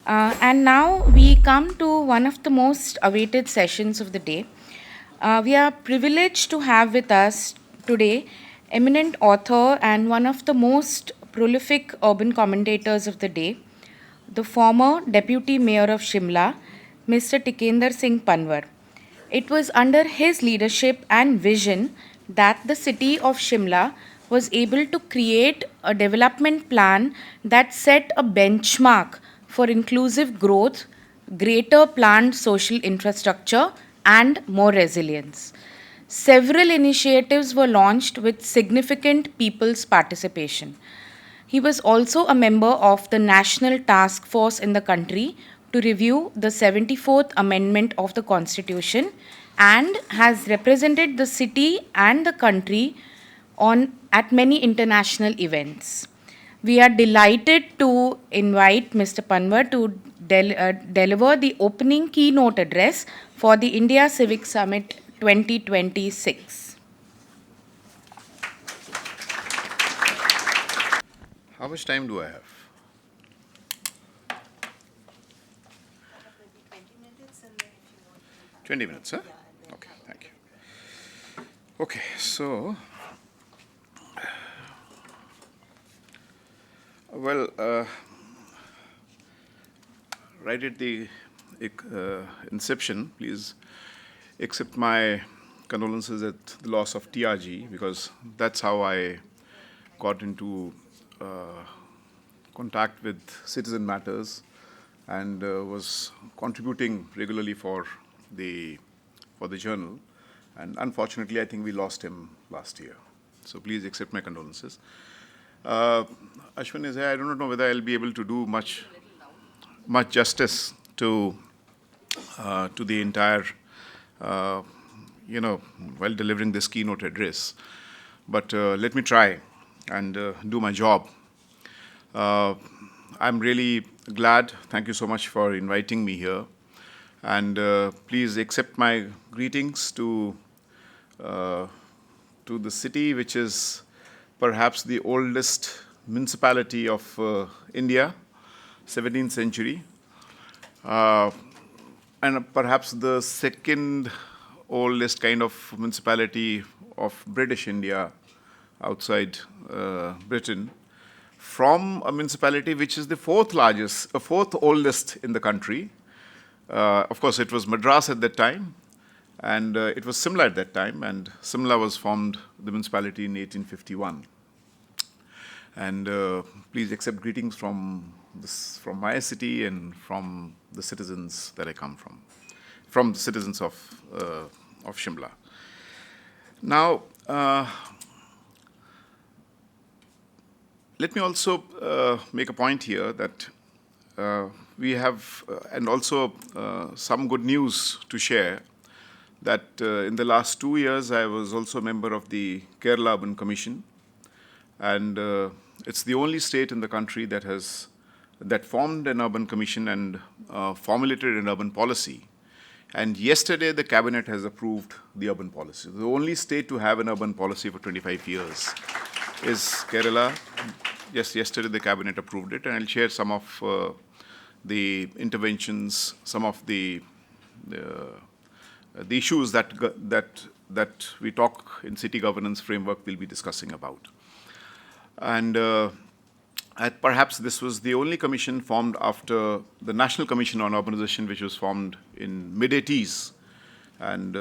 And now we come to one of the most awaited sessions of the day. We are privileged to have with us today eminent author and one of the most prolific urban commentators of the day, the former Deputy Mayor of Shimla, Mr. Tikender Panwar. It was under his leadership and vision that the city of Shimla was able to create a development plan that set a benchmark for inclusive growth, greater planned social infrastructure, and more resilience. Several initiatives were launched with significant people's participation. He was also a member of the National Task Force in the country to review the 74th Amendment of the Constitution and has represented the city and the country at many international events. We are delighted to invite Mr. Panwar to deliver the opening keynote address for the India Civic Summit 2026. How much time do I have? 20 minutes, huh? Okay, thank you. Okay, so, right at the inception, please accept my condolences at the loss of TRG, because that's how I got into contact with Citizen Matters and was contributing regularly for the journal. And unfortunately, I think we lost him last year. So please accept my condolences. Ashwin is here. I don't know whether I'll be able to do much justice to the entire, while delivering this keynote address. But let me try and do my job. I'm really glad. Thank you so much for inviting me here. And please accept my greetings to the city, which is perhaps the oldest municipality of India, 17th century, and perhaps the second oldest kind of municipality of British India outside Britain, from a municipality which is the fourth oldest in the country. Of course, it was Madras at that time, and it was Simla at that time, and Simla was formed, the municipality, in 1851. And please accept greetings from my city and from the citizens that I come from the citizens of Shimla. Now, let me also make a point here that we have, and also some good news to share, that in the last 2 years, I was also a member of the Kerala Urban Commission, and it's the only state in the country that formed an urban commission and formulated an urban policy. And yesterday, the cabinet has approved the urban policy. The only state to have an urban policy for 25 years is Kerala. Yes, yesterday the cabinet approved it, and I'll share some of the interventions, some of the issues that we talk in city governance framework we'll be discussing about. And perhaps this was the only commission formed after the National Commission on Urbanization, which was formed in mid-80s. And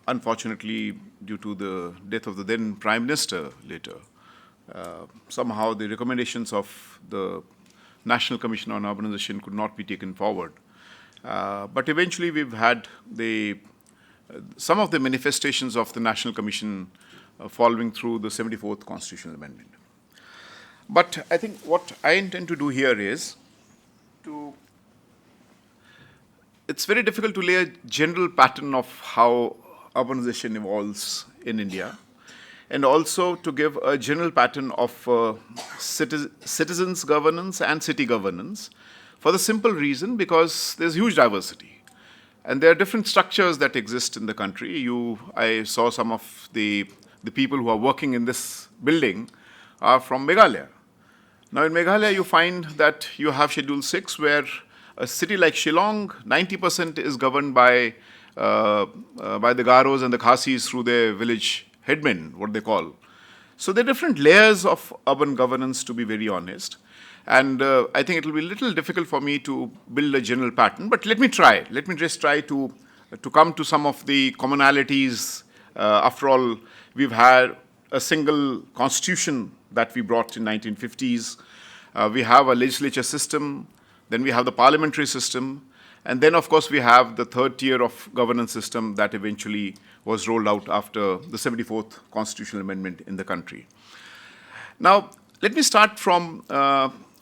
unfortunately, due to the death of the then Prime Minister later, somehow the recommendations of the National Commission on Urbanization could not be taken forward. But eventually we've had some of the manifestations of the National Commission following through the 74th Constitutional Amendment. But I think what I intend to do here is it's very difficult to lay a general pattern of how urbanization evolves in India, and also to give a general pattern of citizens' governance and city governance, for the simple reason because there's huge diversity. And there are different structures that exist in the country. I saw some of the people who are working in this building are from Meghalaya. Now in Meghalaya, you find that you have Schedule 6, where A city like Shillong, 90% is governed by the Garos and the Khasis through their village headmen, what they call. So there are different layers of urban governance, to be very honest. And I think it will be a little difficult for me to build a general pattern, but let me try. Let me just try to come to some of the commonalities. After all, we've had a single constitution that we brought in 1950s. We have a legislature system, then we have the parliamentary system, and then, of course, we have the third tier of governance system that eventually was rolled out after the 74th constitutional amendment in the country. Now, let me start from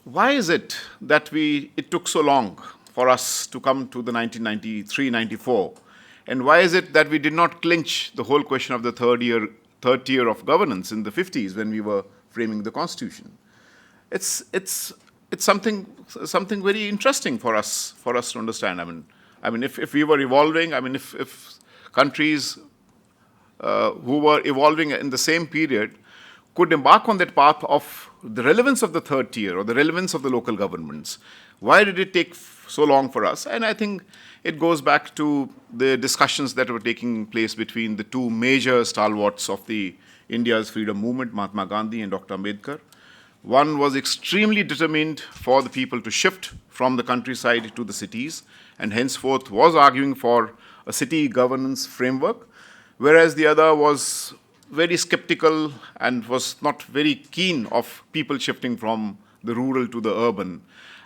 why is it that it took so long for us to come to the 1993-94? And why is it that we did not clinch the whole question of the third tier of governance in the 50s when we were framing the constitution? It's something very interesting for us to understand. I mean, if we were evolving, I mean, if countries who were evolving in the same period could embark on that path of the relevance of the third tier or the relevance of the local governments, why did it take so long for us? And I think it goes back to the discussions that were taking place between the two major stalwarts of the India's freedom movement, Mahatma Gandhi and Dr. Ambedkar. One was extremely determined for the people to shift from the countryside to the cities, and henceforth was arguing for a city governance framework, whereas the other was very skeptical and was not very keen of people shifting from the rural to the urban.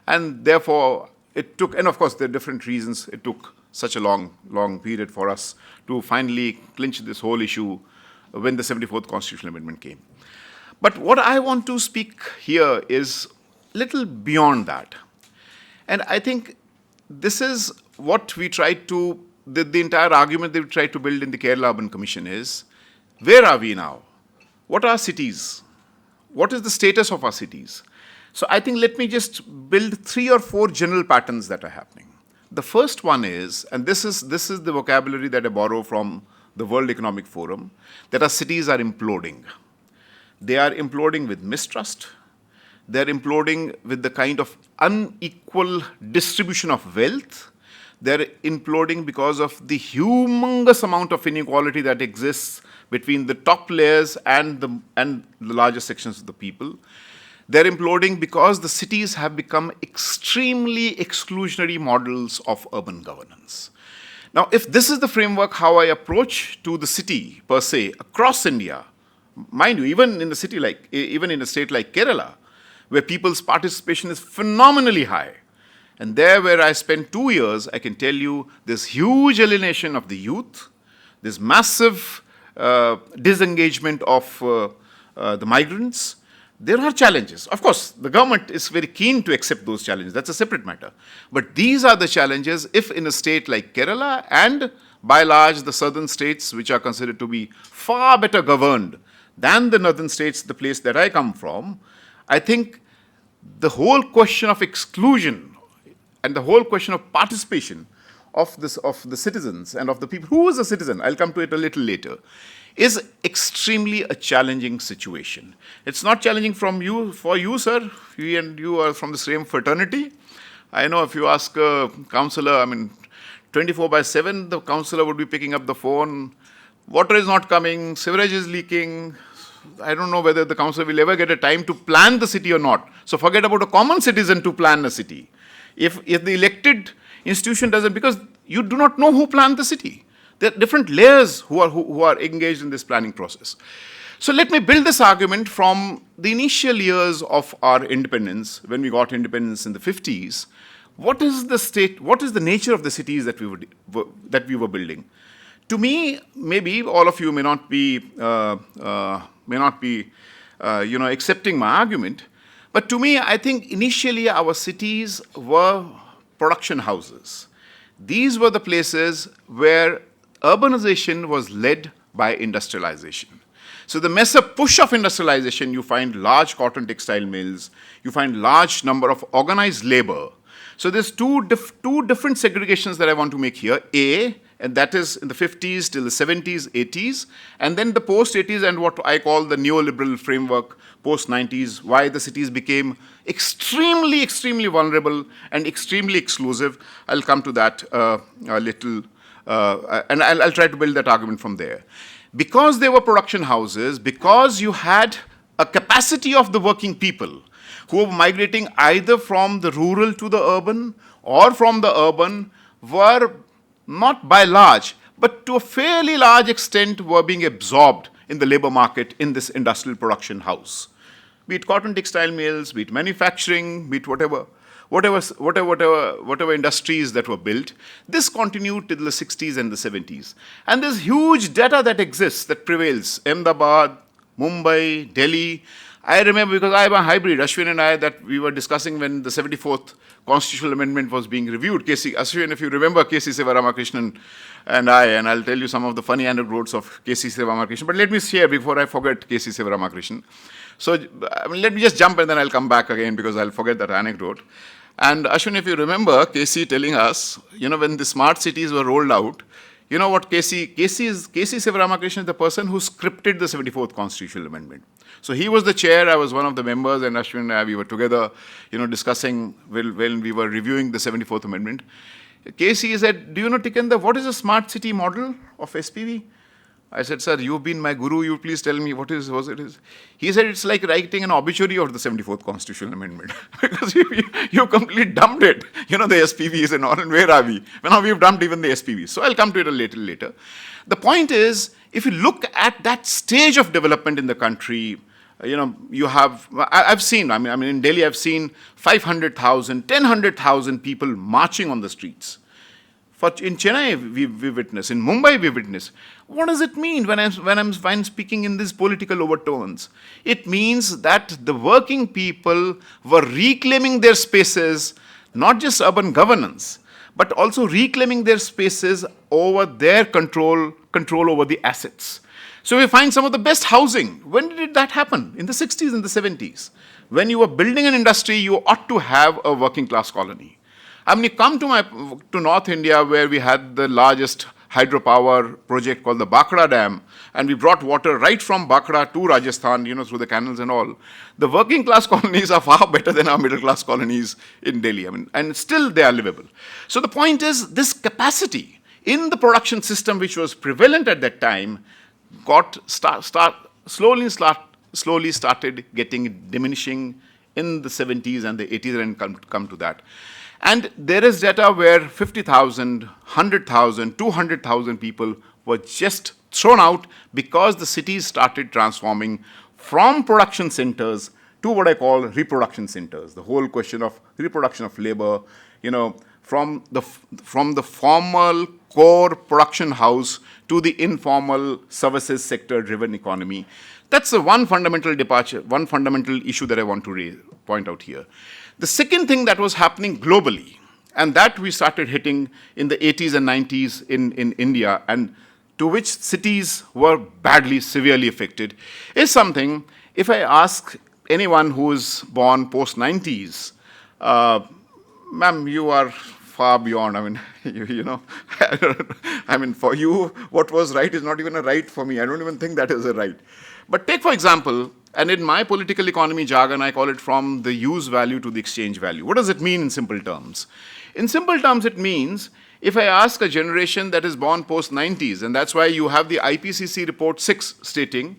And therefore, it took, and of course, there are different reasons it took such a long period for us to finally clinch this whole issue when the 74th Constitutional Amendment came. But what I want to speak here is little beyond that. And I think this is what we tried to, the entire argument that we tried to build in the Kerala Urban Commission is, where are we now? What are cities? What is the status of our cities? So I think let me just build 3 or 4 general patterns that are happening. The first one is, and this is the vocabulary that I borrow from the World Economic Forum, that our cities are imploding. They are imploding with mistrust. They're imploding with the kind of unequal distribution of wealth. They're imploding because of the humongous amount of inequality that exists between the top layers and the larger sections of the people. They're imploding because the cities have become extremely exclusionary models of urban governance. Now, if this is the framework how I approach to the city per se across India, mind you, even in a state like Kerala, where people's participation is phenomenally high, and there where I spent 2 years, I can tell you there's huge alienation of the youth, there's massive disengagement of the migrants. There are challenges. Of course, the government is very keen to accept those challenges. That's a separate matter. But these are the challenges if in a state like Kerala and by and large the southern states, which are considered to be far better governed than the northern states, the place that I come from, I think the whole question of exclusion and the whole question of participation of the citizens and of the people, who is a citizen, I'll come to it a little later, is extremely a challenging situation. It's not challenging for you, sir. You and you are from the same fraternity. I know if you ask a councillor, I mean, 24/7, the councillor would be picking up the phone. Water is not coming, sewerage is leaking. I don't know whether the councillor will ever get a time to plan the city or not. So forget about a common citizen to plan a city. If the elected institution doesn't, because you do not know who planned the city. There are different layers who are engaged in this planning process. So let me build this argument from the initial years of our independence, when we got independence in the 50s. What is the nature of the cities that we were building? To me, maybe all of you may not be accepting my argument, but to me, I think initially our cities were production houses. These were the places where urbanization was led by industrialization. So the massive push of industrialization, you find large cotton textile mills, you find large number of organized labor. So there's two different segregations that I want to make here. A, and that is in the 50s till the 70s, 80s, and then the post-80s and what I call the neoliberal framework, post-90s, why the cities became extremely, extremely vulnerable and extremely exclusive. I'll come to that a little, and I'll try to build that argument from there. Because they were production houses, because you had a capacity of the working people who were migrating either from the rural to the urban or from the urban, were not by large, but to a fairly large extent were being absorbed in the labor market in this industrial production house. Be it cotton textile mills, be it manufacturing, be it whatever industries that were built. This continued till the 60s and the 70s. And there's huge data that exists, that prevails. Ahmedabad, Mumbai, Delhi. I remember, because I'm a hybrid, Ashwin and I, that we were discussing when the 74th constitutional amendment was being reviewed. Ashwin, if you remember K.C. Sivaramakrishnan and I'll tell you some of the funny anecdotes of K.C. Sivaramakrishnan. But let me share before I forget K.C. Sivaramakrishnan. So, let me just jump and then I'll come back again because I'll forget that anecdote. And Ashwin, if you remember, K.C. telling us, when the smart cities were rolled out, you know what K.C. Sivaramakrishnan is the person who scripted the 74th constitutional amendment. So he was the chair, I was one of the members, and Ashwin and I, we were together, discussing when we were reviewing the 74th amendment. K.C. said, do you know, Tikender, what is a smart city model of SPV? I said, sir, you've been my guru, you please tell me what it is. He said, it's like writing an obituary of the 74th Constitutional Amendment. Because you completely dumped it, the SPVs and all, and where are we? Well, now we've dumped even the SPVs. So I'll come to it a little later. The point is, if you look at that stage of development in the country, you have, I've seen, in Delhi, I've seen 500,000, 10,000 people marching on the streets. In Chennai, we witness. In Mumbai, we witness. What does it mean when I'm speaking in these political overtones? It means that the working people were reclaiming their spaces, not just urban governance, but also reclaiming their spaces over their control over the assets. So we find some of the best housing. When did that happen? In the 60s and the 70s. When you were building an industry, you ought to have a working class colony. You come to North India, where we had the largest hydropower project called the Bakra Dam, and we brought water right from Bakra to Rajasthan, through the canals and all. The working class colonies are far better than our middle class colonies in Delhi, and still they are livable. So the point is, this capacity in the production system, which was prevalent at that time, slowly started diminishing in the 70s and the 80s, and come to that. And there is data where 50,000, 100,000, 200,000 people were just thrown out because the cities started transforming from production centers to what I call reproduction centers. The whole question of reproduction of labor, from the formal core production house to the informal services sector driven economy. That's the one fundamental departure, one fundamental issue that I want to point out here. The second thing that was happening globally, and that we started hitting in the 80s and 90s in India, and to which cities were badly, severely affected, is something, if I ask anyone who is born post-90s, ma'am, you are far beyond, for you, what was right is not even a right for me. I don't even think that is a right. But take, for example, and in my political economy jargon, I call it from the use value to the exchange value. What does it mean in simple terms? In simple terms, it means if I ask a generation that is born post-90s, and that's why you have the IPCC report 6 stating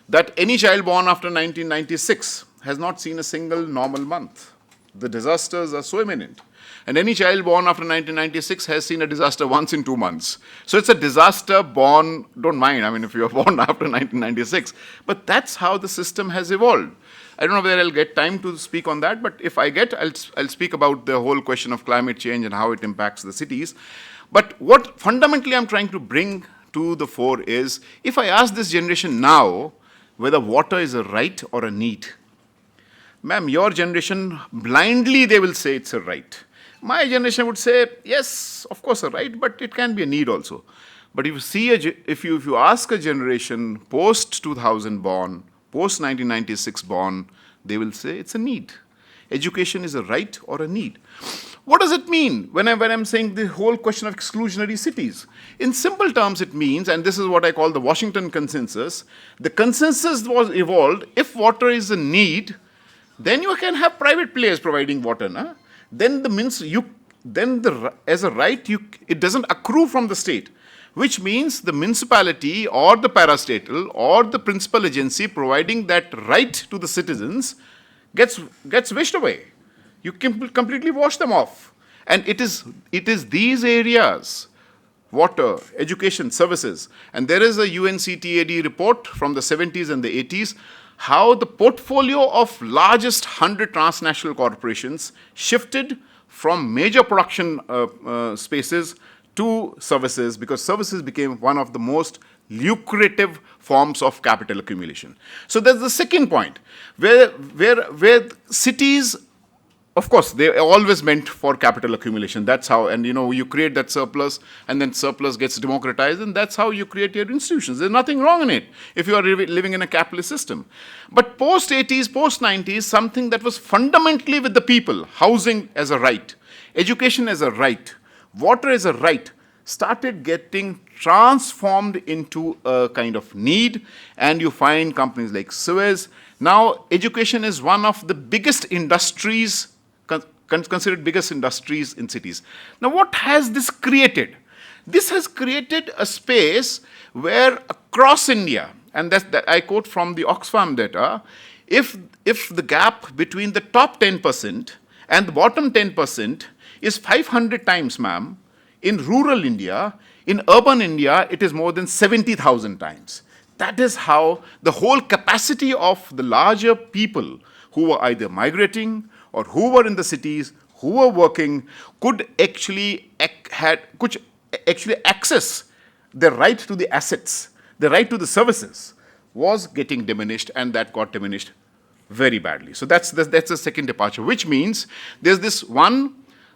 that any child born after 1996 has not seen a single normal month. The disasters are so imminent. And any child born after 1996 has seen a disaster once in 2 months. So it's a disaster born, don't mind, if you are born after 1996. But that's how the system has evolved. I don't know whether I'll get time to speak on that, but if I get, I'll speak about the whole question of climate change and how it impacts the cities. But what fundamentally I'm trying to bring to the fore is, if I ask this generation now whether water is a right or a need, ma'am, your generation, blindly they will say it's a right. My generation would say, yes, of course, a right, but it can be a need also. But if you ask a generation post-2000 born, post-1996 born, they will say it's a need. Education is a right or a need. What does it mean when I'm saying the whole question of exclusionary cities? In simple terms, it means, and this is what I call the Washington consensus, the consensus was evolved, if water is a need, then you can have private players providing water. Na? Then as a right, it doesn't accrue from the state, which means the municipality or the parastatal or the principal agency providing that right to the citizens gets wished away. You can completely wash them off. And it is these areas, water, education, services, and there is a UNCTAD report from the 70s and the 80s, how the portfolio of largest 100 transnational corporations shifted from major production spaces to services, because services became one of the most lucrative forms of capital accumulation. So that's the second point, where cities, of course, they always meant for capital accumulation. That's how, and you create that surplus, and then surplus gets democratized, and that's how you create your institutions. There's nothing wrong in it if you are living in a capitalist system. But post-80s, post-90s, something that was fundamentally with the people, housing as a right, education as a right, water as a right, started getting transformed into a kind of need, and you find companies like Suez. Now, education is one of the biggest industries, considered biggest industries in cities. Now, what has this created? This has created a space where across India, and that I quote from the Oxfam data, if the gap between the top 10% and the bottom 10% is 500 times, ma'am, in rural India, in urban India, it is more than 70,000 times. That is how the whole capacity of the larger people who were either migrating or who were in the cities, who were working, could actually access the right to the assets, the right to the services, was getting diminished, and that got diminished very badly. So that's the second departure, which means there's this one,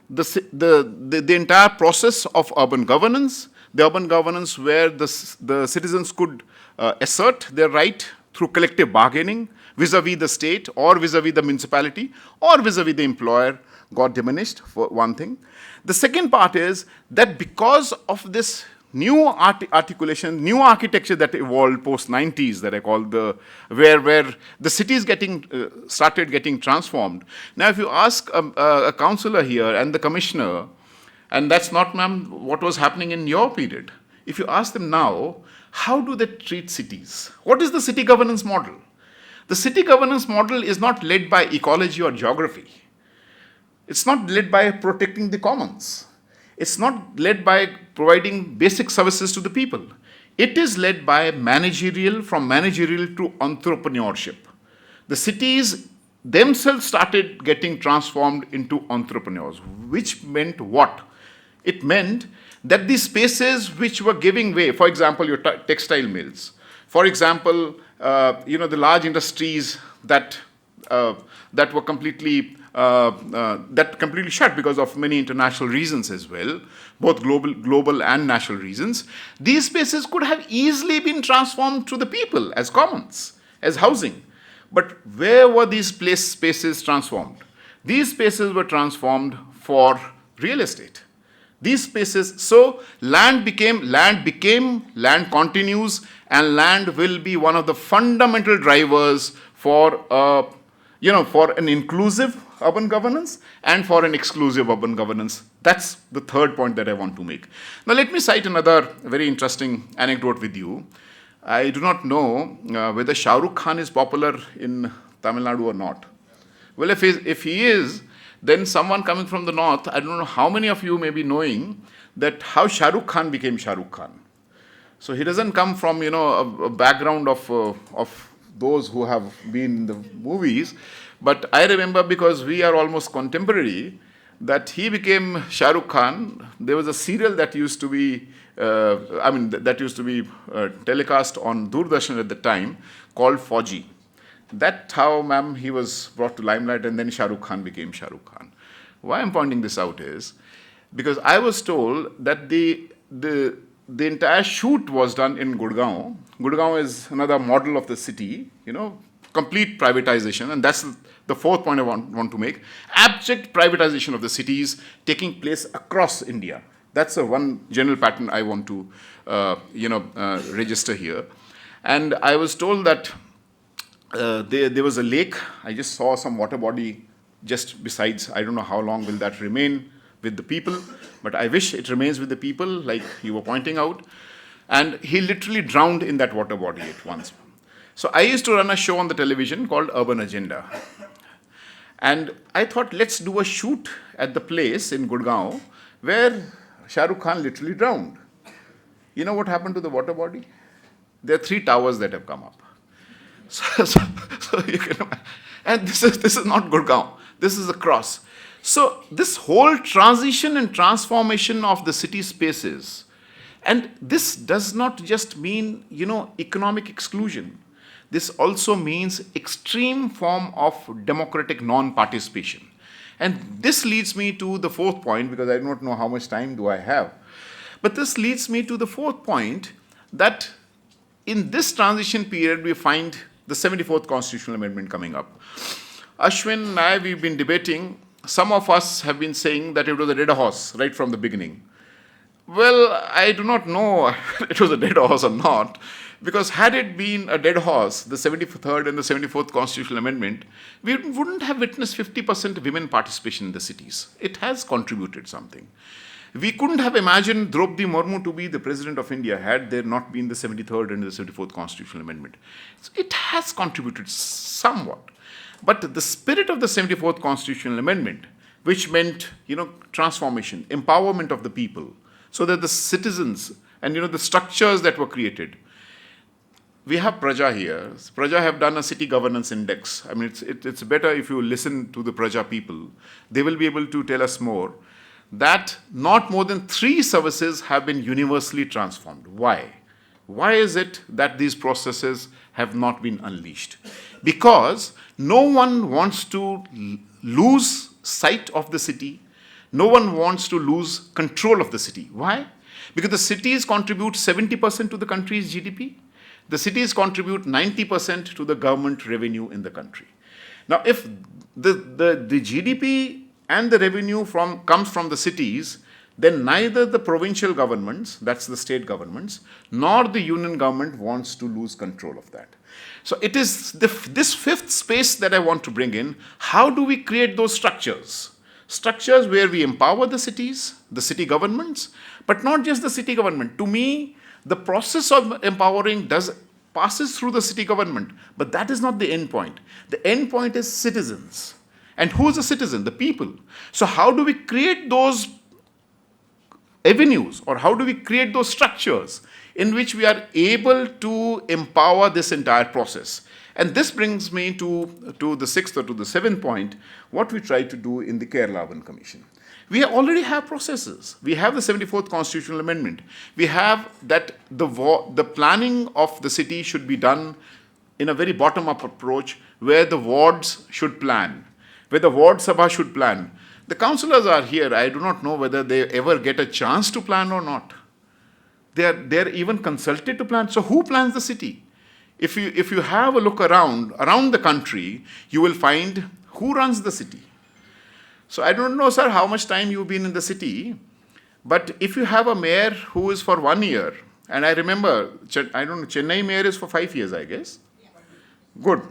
the entire process of urban governance, the urban governance where the citizens could assert their right through collective bargaining vis-a-vis the state or vis-a-vis the municipality or vis-a-vis the employer, got diminished, for one thing. The second part is that because of this new articulation, new architecture that evolved post-90s, that I call where the cities started getting transformed. Now, if you ask a councillor here and the commissioner, and that's not, ma'am, what was happening in your period. If you ask them now, how do they treat cities? What is the city governance model? The city governance model is not led by ecology or geography. It's not led by protecting the commons. It's not led by providing basic services to the people. It is led by from managerial to entrepreneurship. The cities themselves started getting transformed into entrepreneurs, which meant what? It meant that these spaces which were giving way, for example, your textile mills, for example, the large industries that were completely shut because of many international reasons as well, both global and national reasons. These spaces could have easily been transformed to the people as commons, as housing. But where were these spaces transformed? These spaces were transformed for real estate. These spaces, so land continues, and land will be one of the fundamental drivers for an inclusive urban governance and for an exclusive urban governance. That's the third point that I want to make. Now, let me cite another very interesting anecdote with you. I do not know whether Shah Rukh Khan is popular in Tamil Nadu or not. Well, if he is, then someone coming from the north, I don't know how many of you may be knowing that how Shah Rukh Khan became Shah Rukh Khan. So he doesn't come from a background of those who have been in the movies, but I remember, because we are almost contemporary, that he became Shah Rukh Khan. There was a serial that used to be telecast on Doordarshan at the time, called Fauji. That's how, ma'am, he was brought to limelight, and then Shah Rukh Khan became Shah Rukh Khan. Why I'm pointing this out is because I was told that the entire shoot was done in Gurgaon. Gurgaon is another model of the city, complete privatization, and that's the fourth point I want to make, abject privatization of the cities taking place across India. That's the one general pattern I want to, register here. And I was told that there was a lake. I just saw some water body just besides. I don't know how long will that remain with the people, but I wish it remains with the people, like you were pointing out. And he literally drowned in that water body at once. So I used to run a show on the television called Urban Agenda. And I thought, let's do a shoot at the place in Gurgaon where Shah Rukh Khan literally drowned. You know what happened to the water body? There are 3 towers that have come up. So you can, and this is not Gurgaon. This is across. So this whole transition and transformation of the city spaces, and this does not just mean, economic exclusion. This also means extreme form of democratic non-participation. And this leads me to the fourth point, because I do not know how much time do I have. But this leads me to the fourth point, that in this transition period, we find the 74th Constitutional Amendment coming up. Ashwin and I, we've been debating. Some of us have been saying that it was a dead horse right from the beginning. Well, I do not know if it was a dead horse or not, because had it been a dead horse, the 73rd and the 74th Constitutional Amendment, we wouldn't have witnessed 50% women participation in the cities. It has contributed something. We couldn't have imagined Draupadi Murmu to be the President of India had there not been the 73rd and the 74th Constitutional Amendment. So it has contributed somewhat. But the spirit of the 74th Constitutional Amendment, which meant, transformation, empowerment of the people, so that the citizens and, the structures that were created. We have Praja here. Praja have done a city governance index. I mean, it's better if you listen to the Praja people. They will be able to tell us more. That not more than 3 services have been universally transformed. Why? Why is it that these processes have not been unleashed? Because no one wants to lose sight of the city. No one wants to lose control of the city. Why? Because the cities contribute 70% to the country's GDP. The cities contribute 90% to the government revenue in the country. Now, if the GDP and the revenue comes from the cities, then neither the provincial governments, that's the state governments, nor the union government wants to lose control of that. So it is this fifth space that I want to bring in. How do we create those structures? Structures where we empower the cities, the city governments, but not just the city government. To me, the process of empowering passes through the city government, but that is not the end point. The end point is citizens. And who is a citizen? The people. So how do we create those avenues, or how do we create those structures in which we are able to empower this entire process? And this brings me to the sixth or to the seventh point, what we try to do in the Kerala Urban Commission. We already have processes. We have the 74th Constitutional Amendment. We have that the planning of the city should be done in a very bottom-up approach, where the wards should plan, where the ward sabha should plan. The councillors are here. I do not know whether they ever get a chance to plan or not. They're even consulted to plan. So who plans the city? If you have a look around the country, you will find who runs the city. So I don't know, sir, how much time you've been in the city, but if you have a mayor who is for 1 year, and I remember, Chennai mayor is for 5 years, I guess. Good.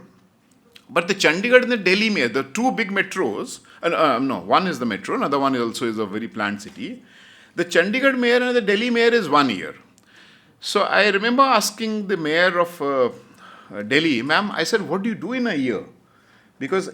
But the Chandigarh and the Delhi mayor, the 2 big metros, one is the metro, another one also is a very planned city. The Chandigarh mayor and the Delhi mayor is 1 year. So I remember asking the mayor of Delhi, ma'am, I said, what do you do in a year? Because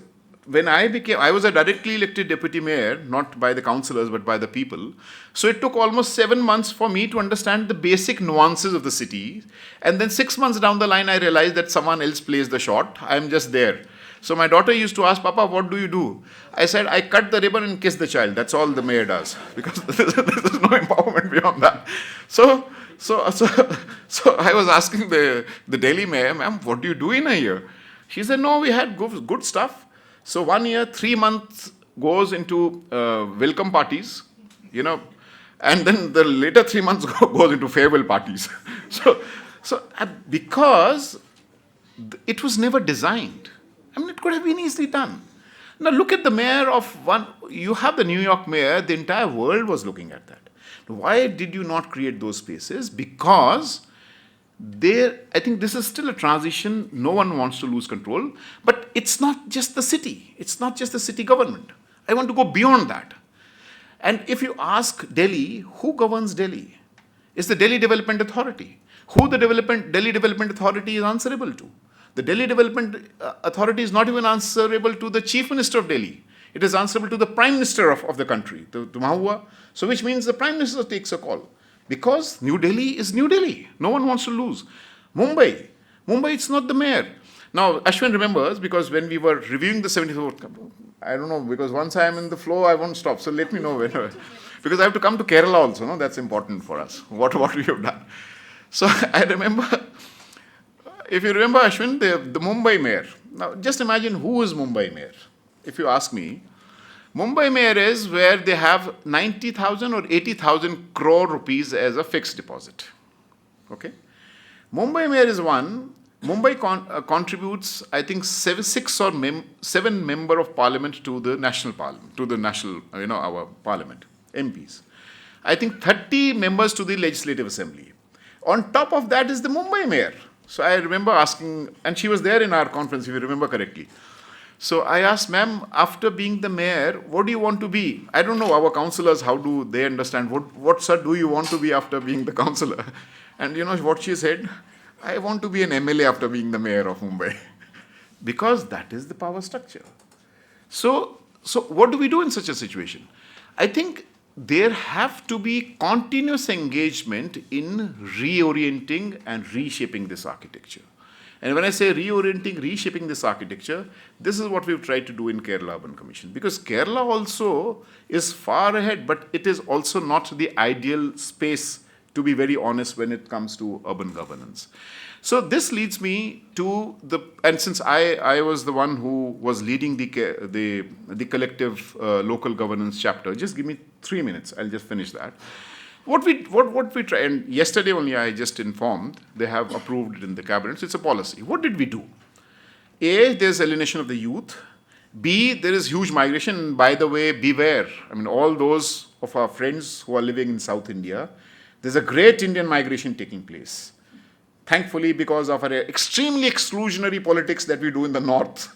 when I was a directly elected deputy mayor, not by the councillors, but by the people. So it took almost 7 months for me to understand the basic nuances of the city. And then 6 months down the line, I realized that someone else plays the shot. I'm just there. So my daughter used to ask, Papa, what do you do? I said, I cut the ribbon and kiss the child. That's all the mayor does. Because there's no empowerment beyond that. So I was asking the Delhi mayor, ma'am, what do you do in a year? She said, no, we had good stuff. So 1 year, 3 months goes into welcome parties, and then the later 3 months goes into farewell parties. Because it was never designed. I mean, it could have been easily done. Now look at the mayor of one, you have the New York mayor, the entire world was looking at that. Why did you not create those spaces? Because I think this is still a transition. No one wants to lose control. But it's not just the city. It's not just the city government. I want to go beyond that. And if you ask Delhi, who governs Delhi? It's the Delhi Development Authority. Who the Delhi Development Authority is answerable to? The Delhi Development Authority is not even answerable to the Chief Minister of Delhi. It is answerable to the Prime Minister of the country, to Mahua. So which means the Prime Minister takes a call. Because New Delhi is New Delhi. No one wants to lose. Mumbai, it's not the mayor. Now, Ashwin remembers, because when we were reviewing the 74th, I don't know, because once I am in the flow, I won't stop. So let me know whenever. Because I have to come to Kerala also, no? That's important for us, what we have done. So I remember, if you remember, Ashwin, the Mumbai mayor. Now, just imagine who is Mumbai mayor. If you ask me, Mumbai mayor is where they have 90,000 or 80,000 crore rupees as a fixed deposit. Okay? Mumbai mayor is one. Mumbai contributes, I think, seven member of parliament to the national parliament, our parliament, MPs. I think 30 members to the legislative assembly. On top of that is the Mumbai mayor. So I remember asking, and she was there in our conference, if you remember correctly. So I asked, ma'am, after being the mayor, what do you want to be? I don't know, our councillors, how do they understand? What, sir, do you want to be after being the councillor? And you know what she said? I want to be an MLA after being the mayor of Mumbai. Because that is the power structure. So what do we do in such a situation? I think there have to be continuous engagement in reorienting and reshaping this architecture. And when I say reorienting, reshaping this architecture, this is what we've tried to do in Kerala Urban Commission. Because Kerala also is far ahead, but it is also not the ideal space, to be very honest, when it comes to urban governance. So this leads me to and since I was the one who was leading the collective local governance chapter, just give me 3 minutes, I'll just finish that. What we try, and yesterday only I just informed, they have approved it in the cabinet, it's a policy. What did we do? A, there's alienation of the youth. B, there is huge migration. And by the way, beware. I mean, all those of our friends who are living in South India, there's a great Indian migration taking place. Thankfully, because of our extremely exclusionary politics that we do in the north,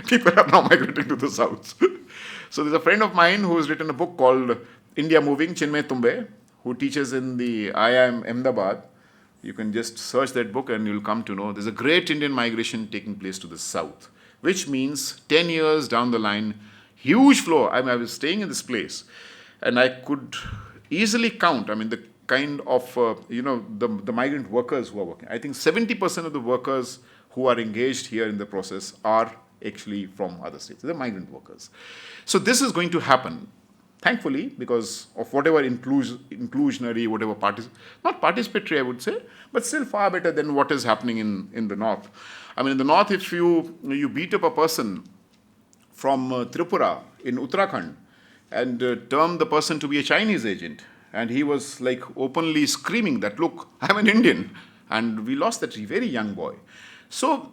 people are now migrating to the south. So there's a friend of mine who has written a book called India Moving, Chinmay Tumbe, who teaches in the IIM Ahmedabad. You can just search that book and you'll come to know there's a great Indian migration taking place to the south, which means 10 years down the line, huge flow. I was staying in this place and I could easily count, the kind of, the migrant workers who are working. I think 70% of the workers who are engaged here in the process are actually from other states. They're migrant workers. So this is going to happen. Thankfully, because of whatever inclusionary, whatever not participatory, I would say, but still far better than what is happening in the north. In the north, if you beat up a person from Tripura in Uttarakhand and term the person to be a Chinese agent, and he was like openly screaming that, look, I'm an Indian, and we lost that very young boy. So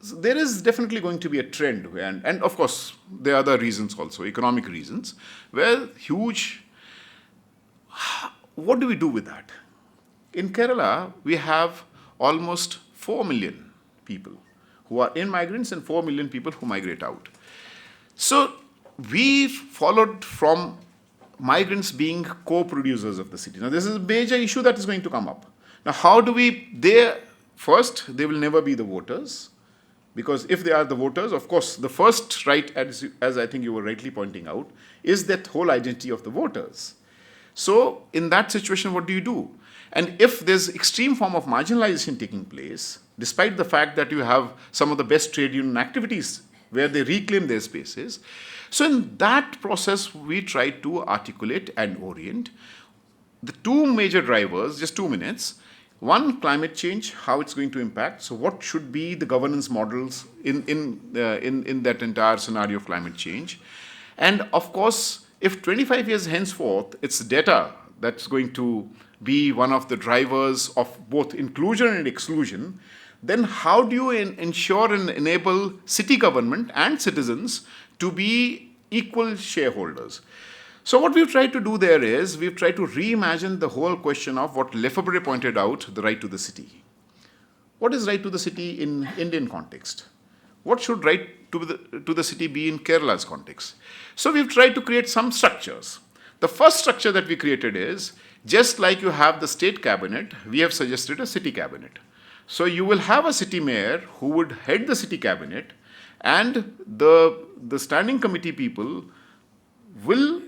there is definitely going to be a trend, and of course, there are other reasons also, economic reasons, where huge. What do we do with that? In Kerala, we have almost 4 million people who are immigrants and 4 million people who migrate out. So we followed from migrants being co-producers of the city. Now, this is a major issue that is going to come up. Now, how do first, they will never be the voters. Because if they are the voters, of course, the first right, as I think you were rightly pointing out, is that whole identity of the voters. So in that situation, what do you do? And if there's extreme form of marginalization taking place, despite the fact that you have some of the best trade union activities where they reclaim their spaces, so in that process, we try to articulate and orient the two major drivers, just 2 minutes. One, climate change, how it's going to impact. So what should be the governance models in that entire scenario of climate change? And of course, if 25 years henceforth, it's data that's going to be one of the drivers of both inclusion and exclusion, then how do you ensure and enable city government and citizens to be equal shareholders? So what we've tried to do there is we've tried to reimagine the whole question of what Lefebvre pointed out, the right to the city. What is right to the city in Indian context? What should right to the city be in Kerala's context? So we've tried to create some structures. The first structure that we created is, just like you have the state cabinet, we have suggested a city cabinet. So you will have a city mayor who would head the city cabinet, and the standing committee people will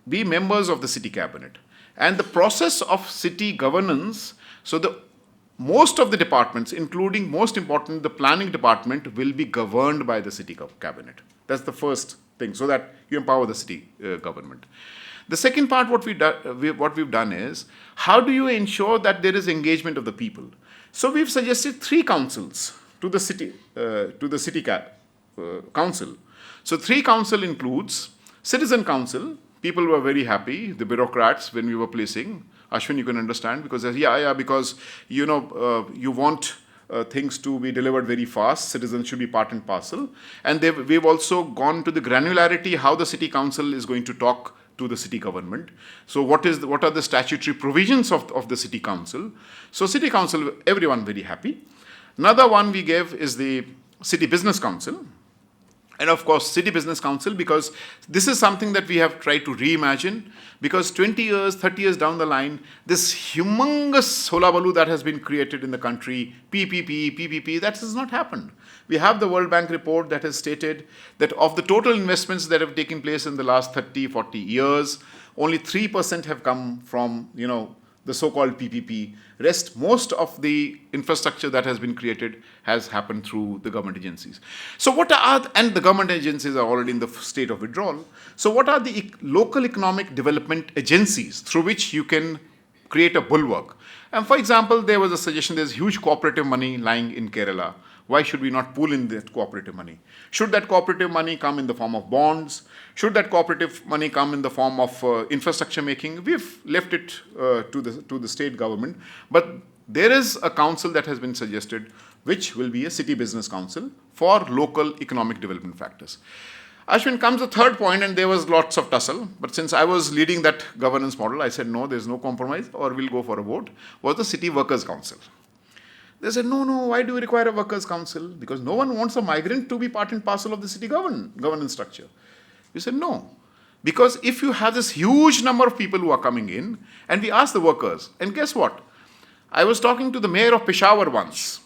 be members of the city cabinet. And the process of city governance, so most of the departments, including most important, the planning department, will be governed by the city cabinet. That's the first thing, so that you empower the city government. The second part, what we've done is, how do you ensure that there is engagement of the people? So we've suggested 3 councils to the city council. So 3 council includes citizen council. People were very happy, the bureaucrats, when we were placing. Ashwin, you can understand, because because you want things to be delivered very fast. Citizens should be part and parcel. And we've also gone to the granularity how the city council is going to talk to the city government. So what are the statutory provisions of the city council? So city council, everyone very happy. Another one we gave is the city business council. And of course, city business council, because this is something that we have tried to reimagine, because 20 years, 30 years down the line, this humongous holabaloo that has been created in the country, PPP, that has not happened. We have the World Bank report that has stated that of the total investments that have taken place in the last 30, 40 years, only 3% have come from, the so-called PPP. Most of the infrastructure that has been created has happened through the government agencies. So and the government agencies are already in the state of withdrawal. So what are the local economic development agencies through which you can create a bulwark? And for example, there was a suggestion, there's huge cooperative money lying in Kerala. Why should we not pool in that cooperative money? Should that cooperative money come in the form of bonds? Should that cooperative money come in the form of infrastructure making? We've left it to the state government. But there is a council that has been suggested, which will be a city business council for local economic development factors. Ashwin, comes the third point, and there was lots of tussle. But since I was leading that governance model, I said, no, there's no compromise, or we'll go for a vote, was the city workers council. They said, no, why do we require a workers' council? Because no one wants a migrant to be part and parcel of the city governance structure. We said, no. Because if you have this huge number of people who are coming in, and we asked the workers, and guess what? I was talking to the mayor of Peshawar once,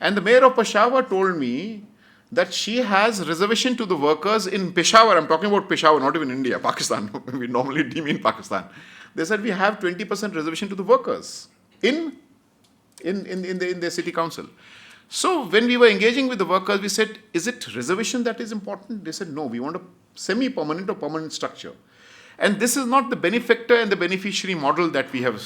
and the mayor of Peshawar told me that she has reservation to the workers in Peshawar. I'm talking about Peshawar, not even India, Pakistan. We normally mean Pakistan. They said we have 20% reservation to the workers in the city council. So when we were engaging with the workers, we said, is it reservation that is important? They said, no, we want a semi-permanent or permanent structure. And this is not the benefactor and the beneficiary model that we have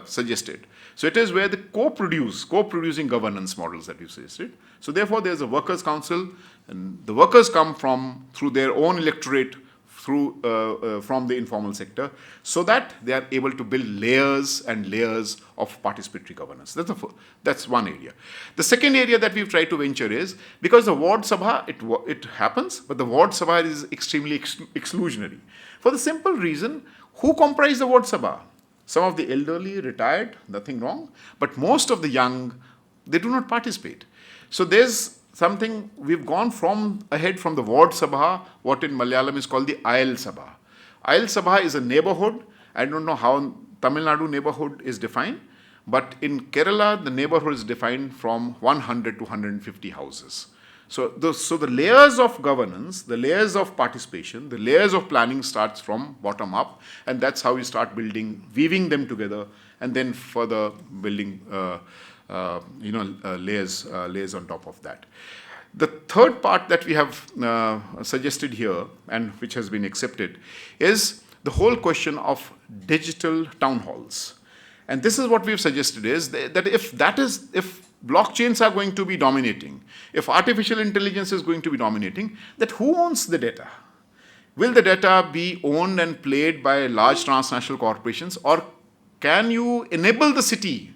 suggested. So it is where the co-producing governance models that we've suggested. So therefore, there's a workers' council, and the workers come through their own electorate, from the informal sector, so that they are able to build layers and layers of participatory governance. That's one area. The second area that we've tried to venture is, because the ward sabha, it happens, but the ward sabha is extremely exclusionary. For the simple reason, who comprise the ward sabha? Some of the elderly, retired, nothing wrong, but most of the young, they do not participate. So there's something, we've gone ahead from the ward sabha, what in Malayalam is called the Ayal sabha. Ayal sabha is a neighborhood. I don't know how Tamil Nadu neighborhood is defined, but in Kerala, the neighborhood is defined from 100 to 150 houses. So the layers of governance, the layers of participation, the layers of planning starts from bottom up, and that's how you start weaving them together, and then further building layers on top of that. The third part that we have suggested here, and which has been accepted, is the whole question of digital town halls. And this is what we've suggested, is that if blockchains are going to be dominating, if artificial intelligence is going to be dominating, that who owns the data? Will the data be owned and played by large transnational corporations, or can you enable the city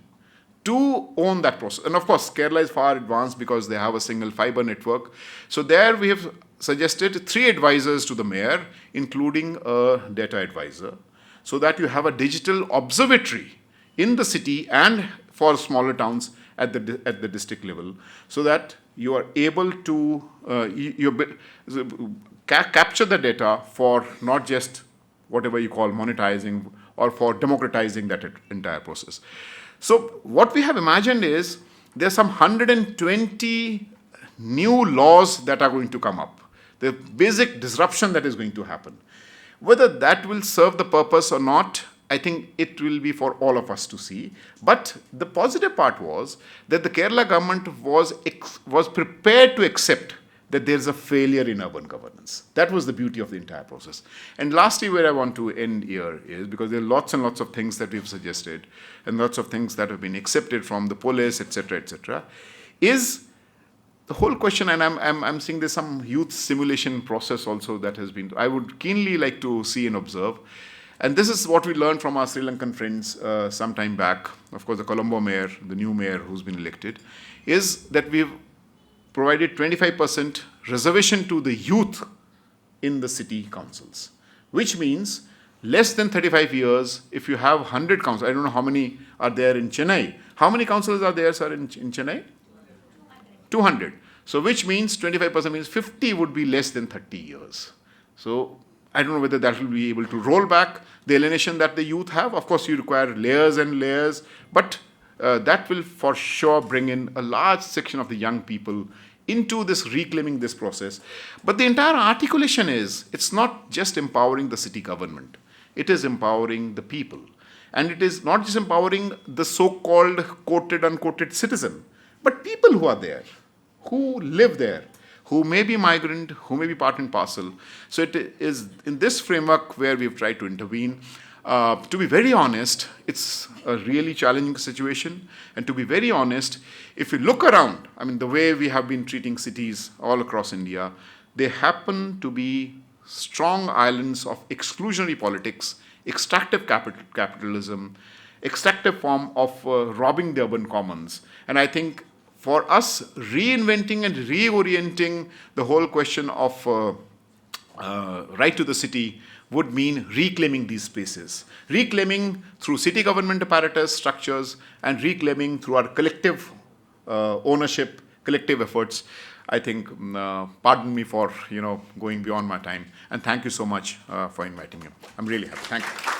to own that process. And of course, Kerala is far advanced because they have a single fiber network. So there we have suggested 3 advisors to the mayor, including a data advisor, so that you have a digital observatory in the city and for smaller towns at the district level, so that you are able to capture the data for not just whatever you call monetizing or for democratizing that entire process. So what we have imagined is there's some 120 new laws that are going to come up. The basic disruption that is going to happen. Whether that will serve the purpose or not, I think it will be for all of us to see. But the positive part was that the Kerala government was prepared to accept that there's a failure in urban governance. That was the beauty of the entire process. And lastly, where I want to end here is, because there are lots and lots of things that we've suggested, and lots of things that have been accepted from the police, etc., is the whole question, and I'm seeing there's some youth simulation process also that has been, I would keenly like to see and observe. And this is what we learned from our Sri Lankan friends some time back. Of course, the Colombo mayor, the new mayor who's been elected, is that we've provided 25% reservation to the youth in the city councils, which means less than 35 years, if you have 100 councils, I don't know how many are there in Chennai. How many councils are there, sir, in Chennai? 200. So which means 25% means 50 would be less than 30 years. So I don't know whether that will be able to roll back the alienation that the youth have. Of course, you require layers and layers, but that will for sure bring in a large section of the young people into this reclaiming this process. But the entire articulation is, it's not just empowering the city government. It is empowering the people. And it is not just empowering the so-called quoted, unquoted citizen, but people who are there, who live there, who may be migrant, who may be part and parcel. So it is in this framework where we've tried to intervene. To be very honest, it's a really challenging situation. And to be very honest, if you look around, I mean, the way we have been treating cities all across India, they happen to be strong islands of exclusionary politics, extractive capitalism, extractive form of robbing the urban commons. And I think for us, reinventing and reorienting the whole question of right to the city would mean reclaiming these spaces. Reclaiming through city government apparatus structures and reclaiming through our collective ownership, collective efforts. I think, pardon me for going beyond my time. And thank you so much for inviting me. I'm really happy. Thank you.